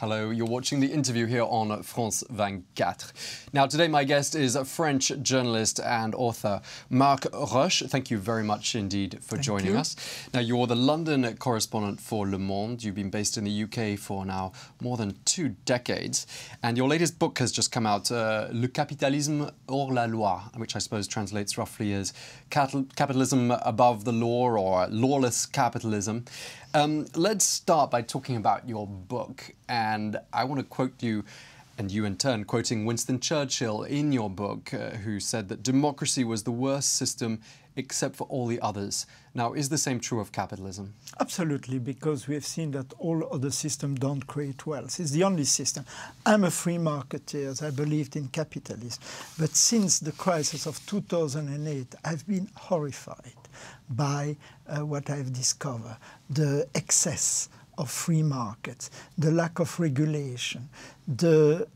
Hello, you're watching the interview here on France 24. Now, today my guest is a French journalist and author, Marc Roche. Thank you very much indeed for joining us. Now, you're the London correspondent for Le Monde. You've been based in the UK for now more than 2 decades. And your latest book has just come out, Le capitalisme hors la loi, which I suppose translates roughly as capitalism above the law or lawless capitalism. Let's start by talking about your book, and I want to quote you, and you in turn quoting Winston Churchill in your book, who said that democracy was the worst system except for all the others. Now, is the same true of capitalism? Absolutely, because we have seen that all other systems don't create wealth. It's the only system. I'm a free marketeer. I believed in capitalism. But since the crisis of 2008, I've been horrified by what I've discovered, the excess of free markets, the lack of regulation, the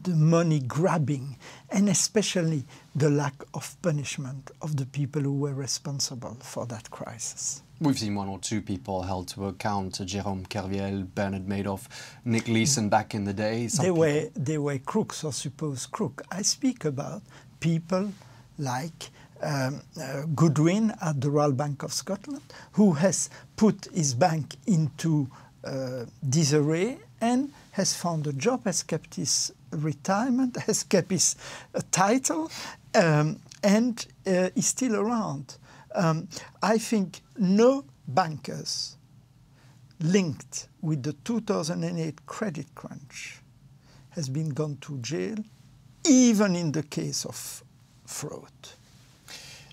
money grabbing, and especially the lack of punishment of the people who were responsible for that crisis. We've seen 1 or 2 people held to account, Jérôme Kerviel, Bernard Madoff, Nick Leeson back in the day. They were crooks or supposed crooks. I speak about people like Goodwin at the Royal Bank of Scotland, who has put his bank into disarray and has found a job, has kept his retirement, has kept his title, and is still around. I think no bankers linked with the 2008 credit crunch has been gone to jail, even in the case of fraud.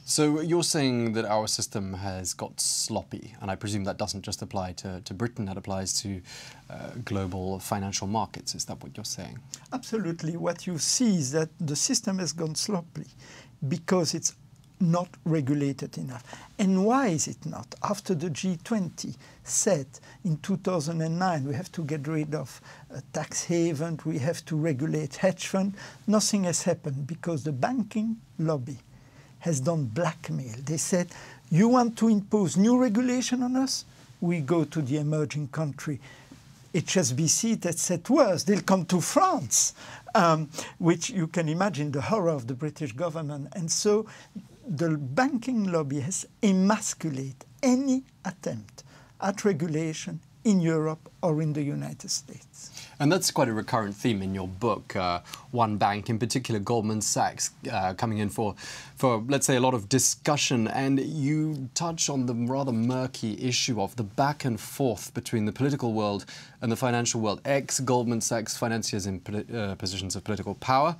So you're saying that our system has got sloppy, and I presume that doesn't just apply to Britain, that applies to global financial markets. Is that what you're saying? Absolutely. What you see is that the system has gone sloppy because it's not regulated enough. And why is it not? After the G20 said in 2009 we have to get rid of tax haven, we have to regulate hedge fund, nothing has happened because the banking lobby has done blackmail. They said, you want to impose new regulation on us? We go to the emerging country. HSBC that said worse, they'll come to France, which you can imagine the horror of the British government. And so the banking lobby has emasculated any attempt at regulation in Europe or in the United States. And that's quite a recurrent theme in your book. One bank, in particular Goldman Sachs, coming in for, let's say, a lot of discussion. And you touch on the rather murky issue of the back and forth between the political world and the financial world. Ex-Goldman Sachs financiers in positions of political power,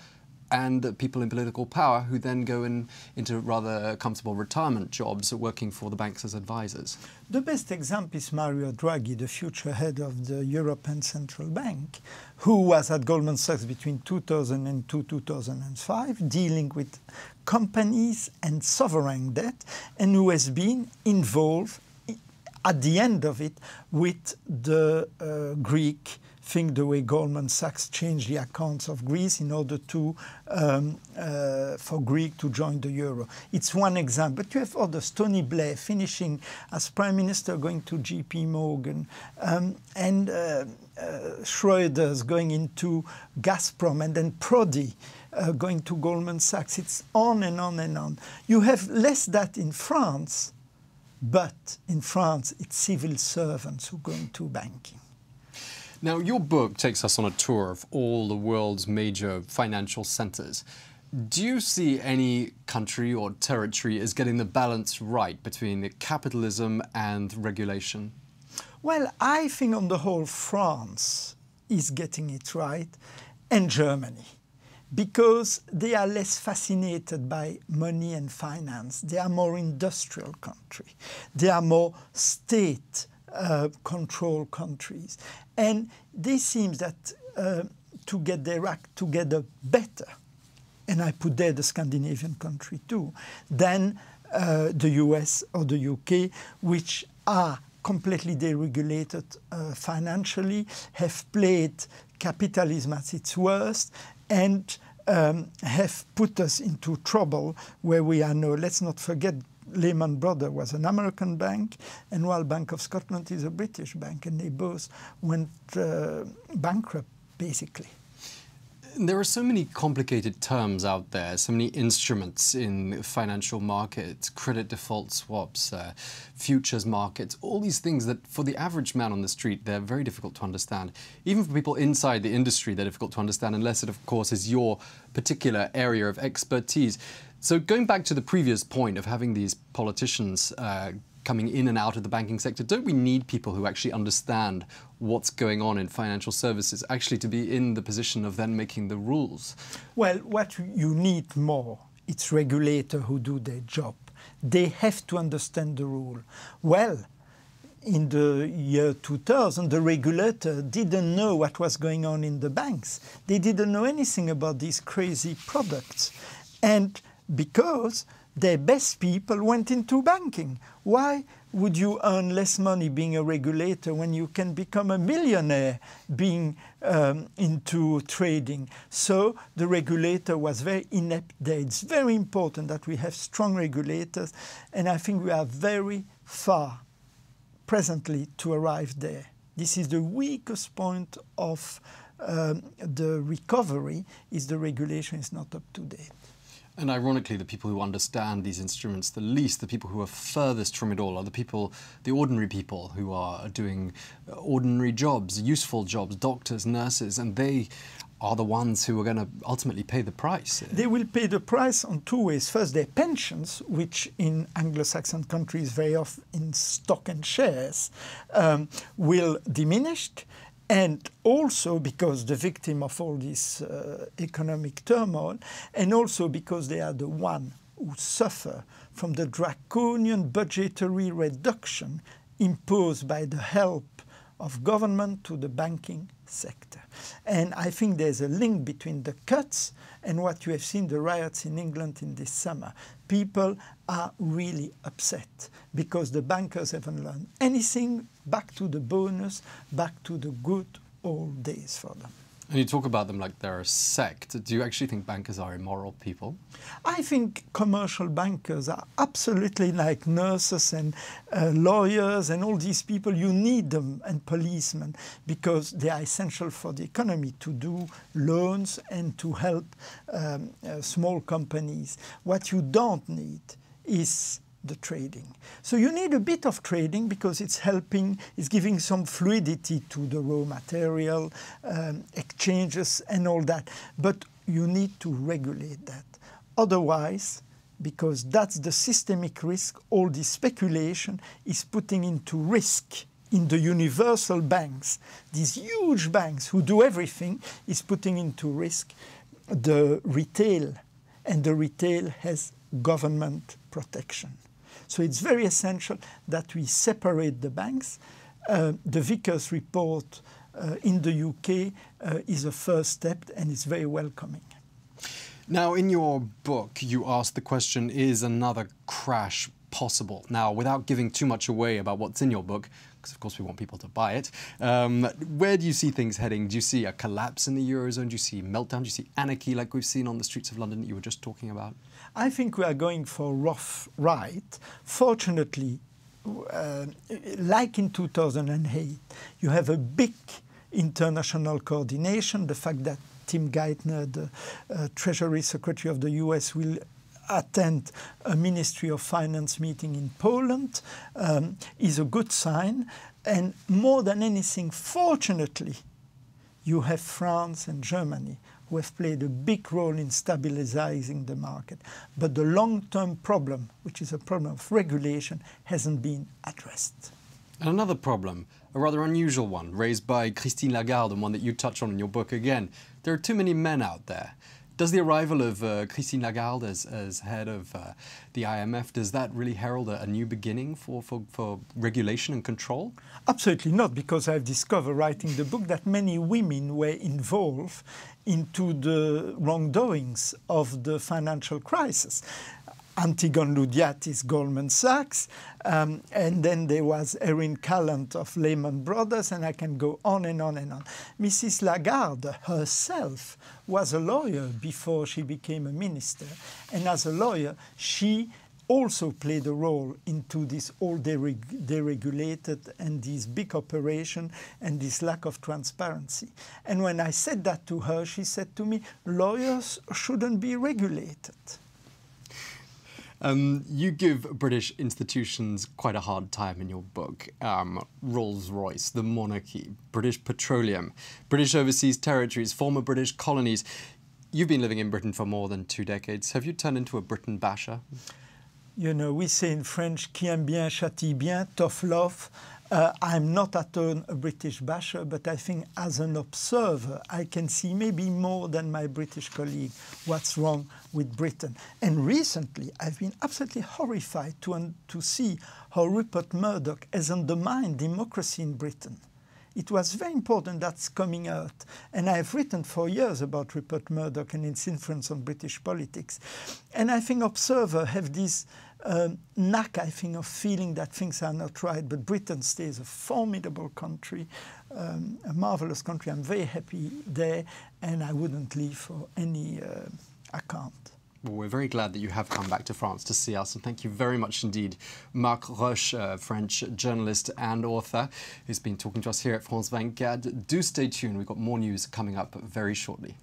and people in political power who then go into rather comfortable retirement jobs working for the banks as advisors. The best example is Mario Draghi, the future head of the European Central Bank, who was at Goldman Sachs between 2002 and 2005, dealing with companies and sovereign debt, and who has been involved at the end of it with the Greek thing, the way Goldman Sachs changed the accounts of Greece in order to for Greece to join the euro. It's one example, but you have others. Tony Blair finishing as Prime Minister, going to JP Morgan, and Schroeder's going into Gazprom, and then Prodi going to Goldman Sachs. It's on and on and on. You have less that in France, but in France it's civil servants who go into banking. Now, your book takes us on a tour of all the world's major financial centres. Do you see any country or territory as getting the balance right between capitalism and regulation? Well, I think on the whole France is getting it right, and Germany, because they are less fascinated by money and finance. They are more industrial country. They are more state control countries. And this seems that to get their act together better, and I put there the Scandinavian country too, than the US or the UK, which are completely deregulated financially, have played capitalism at its worst, and have put us into trouble where we are now. Let's not forget Lehman Brothers was an American bank, and Royal Bank of Scotland is a British bank, and they both went bankrupt, basically. There are so many complicated terms out there, so many instruments in financial markets, credit default swaps, futures markets, all these things that for the average man on the street, they're very difficult to understand. Even for people inside the industry, they're difficult to understand unless it, of course, is your particular area of expertise. So going back to the previous point of having these politicians coming in and out of the banking sector, don't we need people who actually understand what's going on in financial services actually to be in the position of then making the rules? Well, what you need more, it's regulators who do their job. They have to understand the rule. Well, in the year 2000, the regulator didn't know what was going on in the banks. They didn't know anything about these crazy products. And because their best people went into banking. Why would you earn less money being a regulator when you can become a millionaire being into trading? So the regulator was very inept there. It's very important that we have strong regulators, and I think we are very far presently to arrive there. This is the weakest point of the recovery, is the regulation is not up to date. And ironically, the people who understand these instruments the least, the people who are furthest from it all, are the people, the ordinary people who are doing ordinary jobs, useful jobs, doctors, nurses, and they are the ones who are going to ultimately pay the price. They will pay the price on two ways. First, their pensions, which in Anglo-Saxon countries very often in stock and shares, will diminish. And also because the victim of all this economic turmoil, and also because they are the one who suffer from the draconian budgetary reduction imposed by the help of government to the banking sector. And I think there's a link between the cuts and what you have seen, the riots in England in this summer. People are really upset because the bankers haven't learned anything, back to the bonus, back to the good old days for them. And you talk about them like they're a sect. Do you actually think bankers are immoral people? I think commercial bankers are absolutely like nurses and lawyers and all these people. You need them, and policemen, because they are essential for the economy to do loans and to help small companies. What you don't need is the trading. So you need a bit of trading because it's helping, it's giving some fluidity to the raw material, exchanges and all that. But you need to regulate that. Otherwise, because that's the systemic risk, all this speculation is putting into risk in the universal banks. These huge banks who do everything is putting into risk the retail, and the retail has government protection. So it's very essential that we separate the banks. The Vickers report in the UK is a first step, and it's very welcoming. Now, in your book, you ask the question, is another crash possible? Now, without giving too much away about what's in your book, because of course we want people to buy it, where do you see things heading? Do you see a collapse in the Eurozone? Do you see meltdown? Do you see anarchy like we've seen on the streets of London that you were just talking about? I think we are going for a rough ride. Fortunately, like in 2008, you have a big international coordination. The fact that Tim Geithner, the Treasury Secretary of the US, will attend a Ministry of Finance meeting in Poland is a good sign. And more than anything, fortunately, you have France and Germany who have played a big role in stabilizing the market. But the long-term problem, which is a problem of regulation, hasn't been addressed. And another problem, a rather unusual one, raised by Christine Lagarde, and one that you touch on in your book again. There are too many men out there. Does the arrival of Christine Lagarde as head of the IMF, does that really herald a new beginning for regulation and control? Absolutely not, because I've discovered writing the book that many women were involved into the wrongdoings of the financial crisis. Antigone Loudiatis, Goldman Sachs, and then there was Erin Callant of Lehman Brothers, and I can go on and on and on. Mrs. Lagarde herself was a lawyer before she became a minister, and as a lawyer, she also played a role into this all deregulated and this big operation and this lack of transparency. And when I said that to her, she said to me, lawyers shouldn't be regulated. You give British institutions quite a hard time in your book. Rolls-Royce, the monarchy, British Petroleum, British overseas territories, former British colonies. You've been living in Britain for more than 2 decades. Have you turned into a Britain basher? You know, we say in French, qui aime bien châtie bien, tough love. I'm not at all a British basher, but I think as an observer, I can see maybe more than my British colleague what's wrong with Britain. And recently, I've been absolutely horrified to see how Rupert Murdoch has undermined democracy in Britain. It was very important that's coming out. And I've written for years about Rupert Murdoch and its influence on British politics. And I think observers have this knack, I think, of feeling that things are not right. But Britain stays a formidable country, a marvelous country. I'm very happy there, and I wouldn't leave for any account. Well, we're very glad that you have come back to France to see us, and thank you very much indeed. Marc Roche, French journalist and author, who's been talking to us here at France 24. Do stay tuned, we've got more news coming up very shortly.